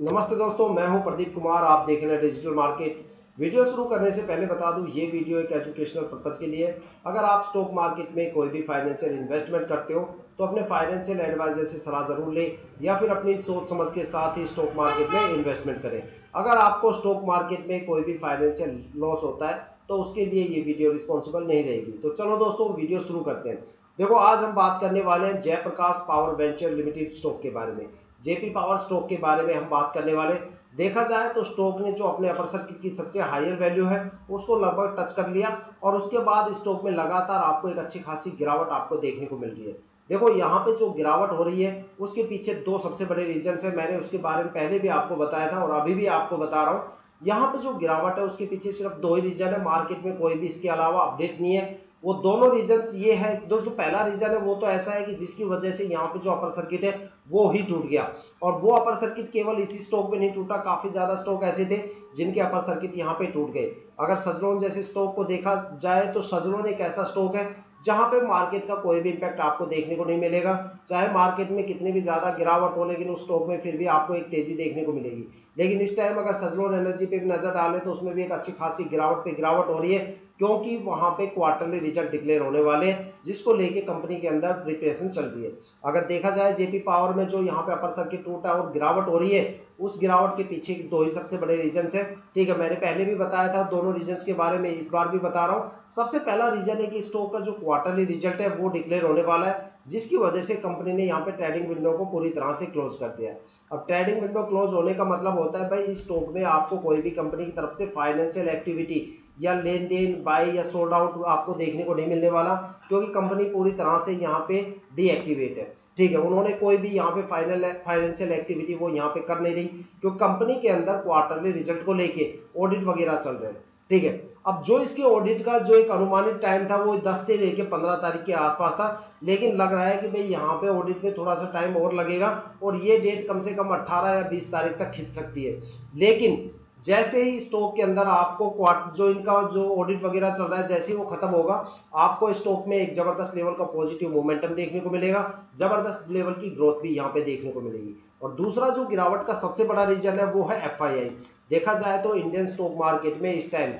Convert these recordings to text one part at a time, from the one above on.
नमस्ते दोस्तों, मैं हूं प्रदीप कुमार। आप देख रहे हैं डिजिटल मार्केट। वीडियो शुरू करने से पहले बता दूं, ये वीडियो एक एजुकेशनल पर्पस के लिए है। अगर आप स्टॉक मार्केट में कोई भी फाइनेंशियल इन्वेस्टमेंट करते हो तो अपने फाइनेंशियल एडवाइजर से सलाह जरूर लें या फिर अपनी सोच समझ के साथ ही स्टॉक मार्केट में इन्वेस्टमेंट करें। अगर आपको स्टॉक मार्केट में कोई भी फाइनेंशियल लॉस होता है तो उसके लिए ये वीडियो रिस्पॉन्सिबल नहीं रहेगी। तो चलो दोस्तों, वीडियो शुरू करते हैं। देखो, आज हम बात करने वाले हैं Jaiprakash power venture limited stock के बारे में। जेपी पावर स्टॉक के बारे में हम बात करने वाले। देखा जाए तो स्टॉक ने जो अपने अपर सर्किट की सबसे हायर वैल्यू है उसको लगभग टच कर लिया और उसके बाद स्टॉक में लगातार आपको एक अच्छी खासी गिरावट आपको देखने को मिल रही है। देखो, यहाँ पे जो गिरावट हो रही है उसके पीछे दो सबसे बड़े रीजन है। मैंने उसके बारे में पहले भी आपको बताया था और अभी भी आपको बता रहा हूँ। यहाँ पे जो गिरावट है उसके पीछे सिर्फ दो ही रीजन है, मार्केट में कोई भी इसके अलावा अपडेट नहीं है। वो दोनों रीजंस ये है, जो पहला रीजन है वो तो ऐसा है कि जिसकी वजह से यहाँ पे जो अपर सर्किट है वो ही टूट गया। और वो अपर सर्किट केवल इसी स्टॉक में नहीं टूटा, काफी ज्यादा स्टॉक ऐसे थे जिनके अपर सर्किट यहाँ पे टूट गए। अगर सजलोन जैसे स्टॉक को देखा जाए तो सजलोन एक ऐसा स्टॉक है जहां पे मार्केट का कोई भी इंपैक्ट आपको देखने को नहीं मिलेगा। चाहे मार्केट में कितनी भी ज्यादा गिरावट हो, लेकिन उस स्टॉक में फिर भी आपको एक तेजी देखने को मिलेगी। लेकिन इस टाइम अगर सजलोन एनर्जी पे भी नजर डालें तो उसमें भी एक अच्छी खासी गिरावट पे गिरावट हो रही है, क्योंकि वहां पे क्वार्टरली रिजल्ट डिक्लेयर होने वाले हैं जिसको लेके कंपनी के अंदर प्रिपरेशन चल रही है। अगर देखा जाए जेपी पावर में जो यहाँ पे अपर सर्किट टूटा और गिरावट हो रही है, उस गिरावट के पीछे दो ही सबसे बड़े रीजन है। ठीक है, मैंने पहले भी बताया था दोनों रीजन के बारे में, इस बार भी बता रहा हूँ। सबसे पहला रीजन है कि स्टॉक का जो क्वार्टरली रिजल्ट है वो डिक्लेयर होने वाला है, जिसकी वजह से कंपनी ने यहाँ पे ट्रेडिंग विंडो को पूरी तरह से क्लोज कर दिया। अब ट्रेडिंग विंडो क्लोज होने का मतलब होता है भाई, इस स्टॉक में आपको कोई भी कंपनी की तरफ से फाइनेंशियल एक्टिविटी या लेन देन, बाय या सोल्ड आउट आपको देखने को नहीं मिलने वाला, क्योंकि कंपनी पूरी तरह से यहाँ पे डीएक्टिवेट है। ठीक है, उन्होंने कोई भी यहाँ पे फाइनेंशियल एक्टिविटी वो यहाँ पे कर नहीं रही, क्योंकि कंपनी के अंदर क्वार्टरली रिजल्ट को लेके ऑडिट वगैरह चल रहे हैं। ठीक है, अब जो इसके ऑडिट का जो एक अनुमानित टाइम था वो 10 से लेके 15 तारीख के आसपास था, लेकिन लग रहा है कि भाई यहाँ पे ऑडिट में थोड़ा सा टाइम और लगेगा और ये डेट कम से कम 18 या 20 तारीख तक खिंच सकती है। लेकिन जैसे ही स्टॉक के अंदर आपको जो इनका जो ऑडिट वगैरह चल रहा है, जैसे ही वो खत्म होगा, आपको स्टॉक में एक जबरदस्त लेवल का पॉजिटिव मोमेंटम देखने को मिलेगा, जबरदस्त लेवल की ग्रोथ भी यहाँ पे देखने को मिलेगी। और दूसरा जो गिरावट का सबसे बड़ा रीजन है वो है एफआईआई। देखा जाए तो इंडियन स्टॉक मार्केट में इस टाइम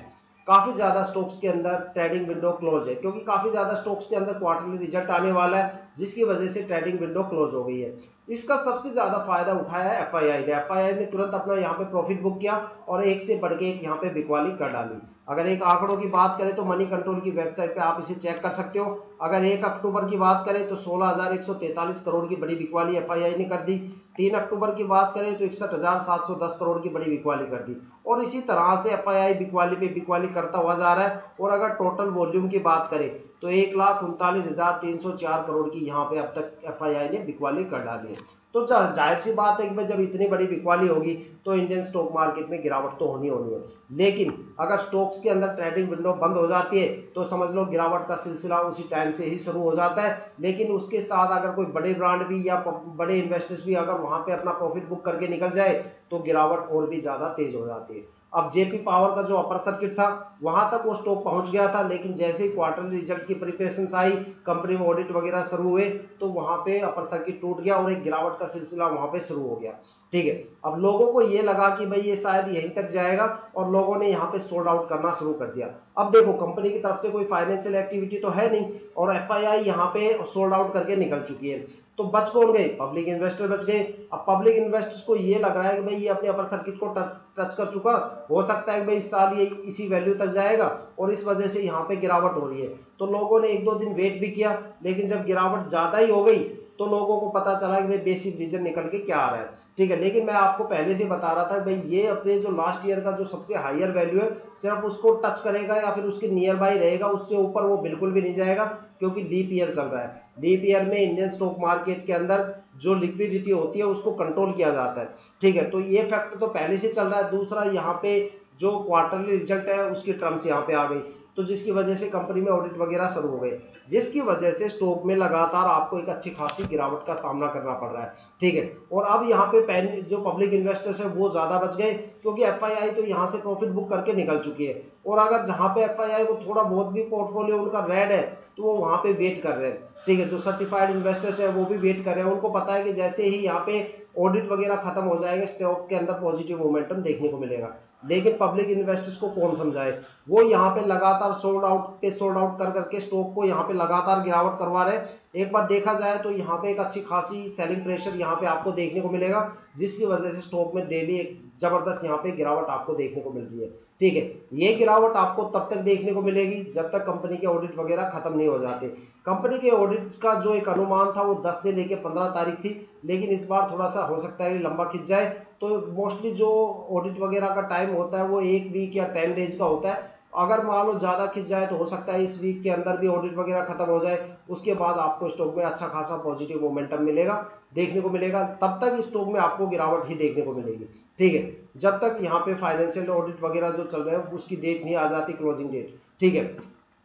काफी ज्यादा स्टॉक्स के अंदर ट्रेडिंग विंडो क्लोज है, क्योंकि काफी ज्यादा स्टॉक्स के अंदर क्वार्टरली रिजल्ट आने वाला है, जिसकी वजह से ट्रेडिंग विंडो क्लोज हो गई है। इसका सबसे ज्यादा फायदा उठाया है एफआईआई ने। एफआईआई ने तुरंत अपना यहाँ पे प्रॉफिट बुक किया और एक से बढ़ के एक यहाँ पे बिकवाली कर डाली। अगर एक आंकड़ों की बात करें तो मनी कंट्रोल की वेबसाइट पे आप इसे चेक कर सकते हो। अगर 1 अक्टूबर की बात करें तो 16,143 करोड़ की बड़ी बिकवाली एफआईआई ने कर दी। 3 अक्टूबर की बात करें तो 61,710 करोड़ की बड़ी बिकवाली कर दी। और इसी तरह से एफआईआई बिकवाली पे बिकवाली करता हुआ जा रहा है। और अगर टोटल वॉल्यूम की बात करें तो 1,39,304 करोड़ की यहाँ पे अब तक एफआईआई ने बिकवाली कर डाली है। तो जाहिर सी बात है कि भाई जब इतनी बड़ी बिकवाली होगी तो इंडियन स्टॉक मार्केट में गिरावट तो होनी होनी है। लेकिन अगर स्टॉक्स के अंदर ट्रेडिंग विंडो बंद हो जाती है तो समझ लो गिरावट का सिलसिला उसी टाइम से ही शुरू हो जाता है। लेकिन उसके साथ अगर कोई बड़े ब्रांड भी या बड़े इन्वेस्टर्स भी अगर वहां पे अपना प्रॉफिट बुक करके निकल जाए तो गिरावट और भी ज्यादा तेज हो जाती है। अब जेपी पावर का जो अपर सर्किट था वहां तक वो स्टॉक पहुंच गया था, लेकिन जैसे ही क्वार्टरली रिजल्ट की प्रिपरेशन आई, कंपनी में ऑडिट वगैरह शुरू हुए, तो वहां पे अपर सर्किट टूट गया और एक गिरावट का सिलसिला वहां पे शुरू हो गया। ठीक है, अब लोगों को ये लगा कि भाई ये शायद यहीं तक जाएगा और लोगों ने यहाँ पे सोल्ड आउट करना शुरू कर दिया। अब देखो, कंपनी की तरफ से कोई फाइनेंशियल एक्टिविटी तो है नहीं और एफआईआई यहाँ पे सोल्ड आउट करके निकल चुकी है, तो बच कौन गए? पब्लिक इन्वेस्टर बच गए। अब पब्लिक इन्वेस्टर्स को ये लग रहा है कि भाई ये अपने अपर सर्किट को टच कर चुका, हो सकता है कि भाई इस साल ये इसी वैल्यू तक जाएगा और इस वजह से यहाँ पे गिरावट हो रही है। तो लोगों ने 1-2 दिन वेट भी किया, लेकिन जब गिरावट ज्यादा ही हो गई तो लोगों को पता चला कि भाई बेसिक रीजन निकल के क्या आ रहा है। ठीक है, लेकिन मैं आपको पहले से बता रहा था भाई ये अपने जो लास्ट ईयर का जो सबसे हायर वैल्यू है सिर्फ उसको टच करेगा या फिर उसके नियर बाई रहेगा, उससे ऊपर वो बिल्कुल भी नहीं जाएगा, क्योंकि लीप ईयर चल रहा है। लीप ईयर में इंडियन स्टॉक मार्केट के अंदर जो लिक्विडिटी होती है उसको कंट्रोल किया जाता है। ठीक है, तो ये फैक्टर तो पहले से चल रहा है। दूसरा, यहाँ पे जो क्वार्टरली रिजल्ट है उसकी टर्म्स यहाँ पे आ गई, तो जिसकी वजह से कंपनी में ऑडिट वगैरह शुरू हो गए, जिसकी वजह से स्टॉक में लगातार आपको एक अच्छी खासी गिरावट का सामना करना पड़ रहा है। ठीक है, और अब यहाँ पे जो पब्लिक इन्वेस्टर्स है वो ज्यादा बच गए, क्योंकि एफआईआई तो यहाँ से प्रॉफिट बुक करके निकल चुकी है। और अगर जहाँ पे एफआईआई को थोड़ा बहुत भी पोर्टफोलियो उनका रेड है तो वो वहां पे वेट कर रहे हैं। ठीक है, जो सर्टिफाइड इन्वेस्टर्स है वो भी वेट कर रहे हैं, उनको पता है कि जैसे ही यहाँ पे ऑडिट वगैरह खत्म हो जाएगा स्टॉक के अंदर पॉजिटिव मोमेंटम देखने को मिलेगा। लेकिन पब्लिक इन्वेस्टर्स को कौन समझाए, वो यहाँ पे लगातार सोल्ड आउट पे सोल्ड आउट कर करके स्टॉक को यहाँ पे लगातार गिरावट करवा रहे हैं। एक बार देखा जाए तो यहाँ पे एक अच्छी खासी सेलिंग प्रेशर यहाँ पे आपको देखने को मिलेगा, जिसकी वजह से स्टॉक में डेली एक जबरदस्त यहाँ पे गिरावट आपको देखने को मिल रही है। ठीक है, ये गिरावट आपको तब तक देखने को मिलेगी जब तक कंपनी के ऑडिट वगैरह खत्म नहीं हो जाते। कंपनी के ऑडिट का जो एक अनुमान था वो 10 से लेके 15 तारीख थी, लेकिन इस बार थोड़ा सा हो सकता है कि लंबा खिंच जाए। तो मोस्टली जो ऑडिट वगैरह का टाइम होता है वो 1 वीक या 10 डेज का होता है। अगर मान लो ज़्यादा खिंच जाए तो हो सकता है इस वीक के अंदर भी ऑडिट वगैरह खत्म हो जाए, उसके बाद आपको स्टॉक में अच्छा खासा पॉजिटिव मोमेंटम मिलेगा देखने को मिलेगा। तब तक इस स्टॉक में आपको गिरावट ही देखने को मिलेगी। ठीक है, जब तक यहाँ पे फाइनेंशियल ऑडिट वगैरह जो चल रहे हैं उसकी डेट नहीं आ जाती, क्लोजिंग डेट। ठीक है,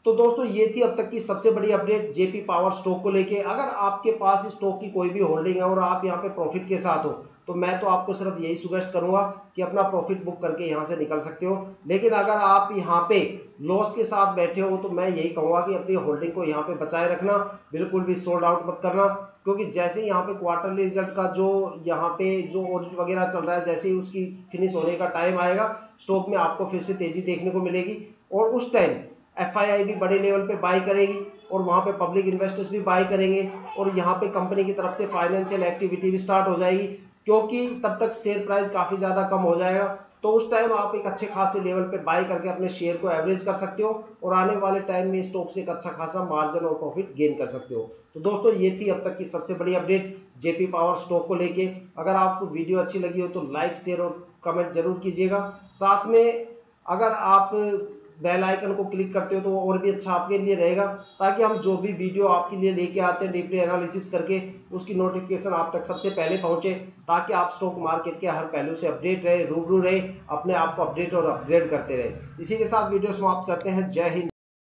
तो दोस्तों ये थी अब तक की सबसे बड़ी अपडेट जेपी पावर स्टॉक को लेके। अगर आपके पास इस स्टॉक की कोई भी होल्डिंग है और आप यहाँ पे प्रॉफिट के साथ हो, तो मैं तो आपको सिर्फ यही सुजेस्ट करूंगा कि अपना प्रॉफिट बुक करके यहाँ से निकल सकते हो। लेकिन अगर आप यहाँ पे लॉस के साथ बैठे हो तो मैं यही कहूंगा कि अपनी होल्डिंग को यहाँ पे बचाए रखना, बिल्कुल भी सोल्ड आउट मत करना, क्योंकि जैसे ही यहाँ पे क्वार्टरली रिजल्ट का जो यहाँ पे जो ऑडिट वगैरह चल रहा है, जैसे ही उसकी फिनिश होने का टाइम आएगा स्टॉक में आपको फिर से तेजी देखने को मिलेगी, और उस टाइम एफआईआई भी बड़े लेवल पे बाई करेगी और वहां पे पब्लिक इन्वेस्टर्स भी बाई करेंगे, और यहाँ पे कंपनी की तरफ से फाइनेंशियल एक्टिविटी भी स्टार्ट हो जाएगी, क्योंकि तब तक शेयर प्राइस काफी ज्यादा कम हो जाएगा। तो उस टाइम आप एक अच्छे खासे लेवल पे बाई करके अपने शेयर को एवरेज कर सकते हो और आने वाले टाइम में स्टॉक से एक अच्छा खासा मार्जिन और प्रॉफिट गेन कर सकते हो। तो दोस्तों ये थी अब तक की सबसे बड़ी अपडेट जेपी पावर स्टॉक को लेके। अगर आपको वीडियो अच्छी लगी हो तो लाइक शेयर और कमेंट जरूर कीजिएगा। साथ में अगर आप बेल आइकन को क्लिक करते हो तो वो और भी अच्छा आपके लिए रहेगा, ताकि हम जो भी वीडियो आपके लिए लेके आते हैं डीपली एनालिसिस करके उसकी नोटिफिकेशन आप तक सबसे पहले पहुंचे, ताकि आप स्टॉक मार्केट के हर पहलू से अपडेट रहे, रूबरू रहे, अपने आप को अपडेट और अपग्रेड करते रहे। इसी के साथ वीडियो समाप्त करते हैं। जय हिंद।